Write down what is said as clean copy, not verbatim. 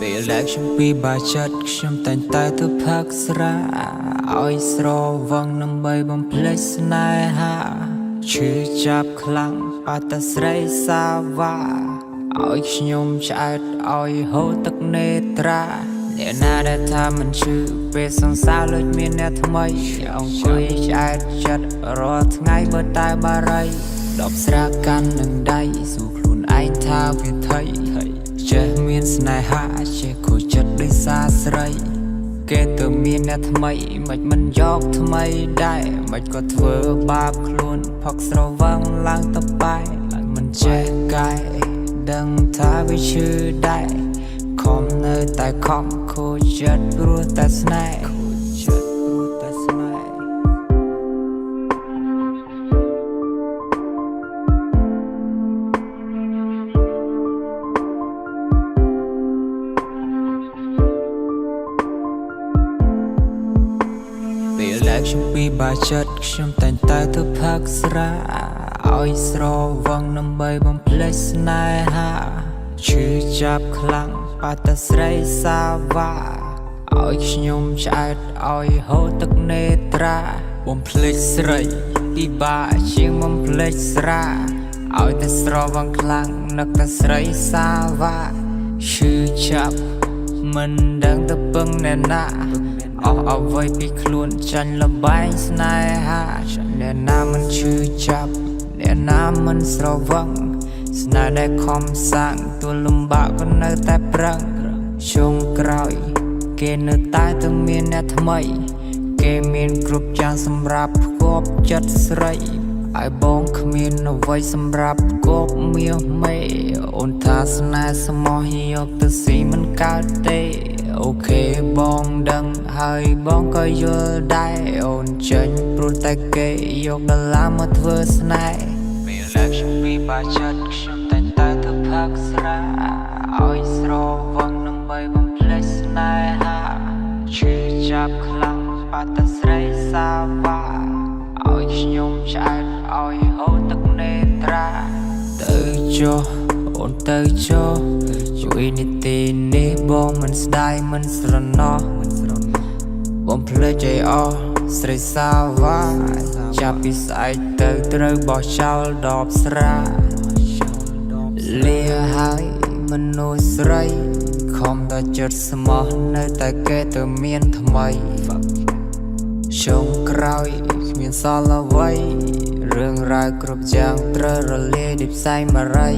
ពេលដែលខ្ញុំពីបាចិត្តខ្ញុំតែងតែទៅផឹកស្រាឲ្យស្រវឹងដើម្បីបំភ្លេចស្នេហាឈឺចាប់ខ្លាំងបាត់តែស្រីសាវ៉ាឲ្យខ្ញុំឆ្អែតឲ្យហូរទឹកនេត្រាអ្នកណាដែលថាមិនឈឺពេលសង្សារលុចមានអ្នកថ្មីអង្គុយឆ្អែតចិត្តរាល់ថ្ងៃបើតែបារីដប់ស្រាកាន់នឹងដៃសួរខ្លួនឯងថាវាថៃចេះមានស្នេហាចេះខូចចិត្តដោយសារស្រីគេទៅមានអ្នកថ្មីមិនយកថ្មីដែរមិនក៏ធ្វើបាបខ្លួនផឹកស្រវឹងឡើងទៅបែឡើងមិនចេះកែដឹងថាវាឈឺដែរខំនៅតែខំខូចចិត្តព្រោះតែស្នេហ៍ពេលដែលខ្ញុំពីបាចិត្តខ្ញុំតែងតែទៅផឹកស្រាឲ្យស្រវឹងដើម្បីបំភ្លេចស្នេហាឈឺចាប់ខ្លាំងបាត់តែស្រីសាវ៉ាឲ្យខ្ញុំឆ្អែតឲ្យហូរទឹកនេត្រាបំភ្លេចស្រីពិបាកជាងបំភ្លេចស្រាឲ្យតែស្រវឹងខ្លាំងនឹកតែស្រីសាវ៉ាឈឺចាប់មិនដឹងទៅពឹងអ្នកណាអស់អ្វីពីខ្លួនចាញ់លបែងស្នេហាអ្នកណាមិនឈឺចាប់អ្នកណាមិនស្រវឹងស្នេហ៍ដែលខំសាងទួលលំបាកក៏នៅតែប្រឹងជុំក្រោយគេនៅតែទៅមានអ្នកថ្មីគេមានគ្រប់យ៉ាងសម្រាប់ផ្គប់ចិត្តស្រីឲ្យបងគ្មានអ្វីសម្រាប់ផ្គប់មាសមេអូនថាស្នេហ៍ស្មោះយកទៅស៊ីមិនកើតទេអូខេបងដឹងហើយបងក៏យល់ដែរអូនចេញព្រោះតែគេយកដុល្លារមកធ្វើស្នេហ៍ពេលដែលខ្ញុំពីបាចិត្តខ្ញុំតែងតែទៅផឹកស្រាឲ្យស្រវឹងដើម្បីបំភ្លេចស្នេហាឈឺចាប់ខ្លាំងបាត់តែស្រីសាវ៉ាឲ្យខ្ញុំឆ្អែតឲ្យហូរទឹកនេត្រាទៅចុះអូនទៅចុះជួយនីតិនេះបងមិនស្ដាយមិនស្រណោះបំភ្លេចឲ្យអស់ស្រីសាវ៉ាចាប់ពីស្អែកទៅត្រូវបោះចោលដបស្រាលាហើយមនុស្សស្រីខំតែចិត្តស្មោះនៅតែគេទៅមានថ្មីជុំក្រោយគ្មានសល់អ្វីរឿងរ៉ាវគ្រប់យ៉ាងត្រូវរលាយដូចផ្សែងបារី